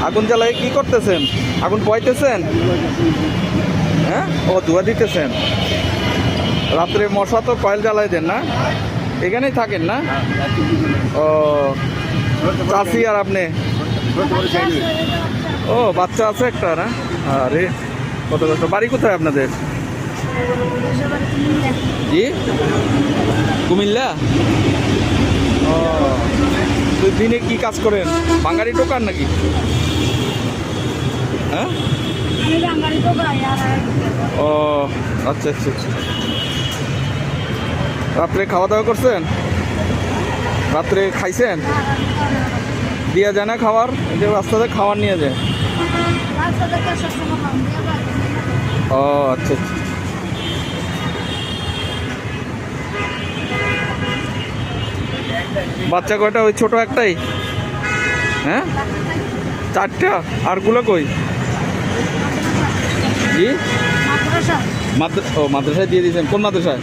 আগুন জ্বালায় কি করতেছেন? আগুন পোয়াইতেছেন? হ্যাঁ, ও ধোয়া দিতেছেন। রাত্রে মশা তো কয়েল জ্বালাই দেন না? এখানেই থাকেন না? ও, চাষি আর আপনি? ও, বাচ্চা আছে একটা না? আরে কত কষ্ট। বাড়ি কোথায় আপনাদের? জি, কুমিল্লা। ও, তো দিনে কি কাজ করেন? বাঙালি টোকান নাকি? হ্যাঁ, ও আচ্ছা আচ্ছা আচ্ছা। রাত্রে খাওয়া দাওয়া করছেন? রাত্রে খাইছেন? দিয়া যায় না খাবার? এই যে রাস্তাতে খাবার নিয়ে যায়। ও আচ্ছা আচ্ছা। বাচ্চা কয়টা? ওই ছোট একটাই? হ্যাঁ, চারটা। আরগুলো কই? জি, ও মাদ্রাসায় দিয়ে দিয়েছেন। কোন মাদ্রাসায়?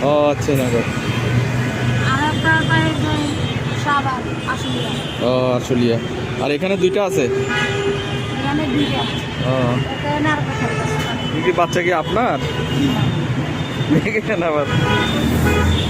ও আচ্ছা, নাগর। ও আশুলিয়া। আর এখানে দুইটা আছে? ও, কি বাচ্চা কি আপনার? দেখেন আবার।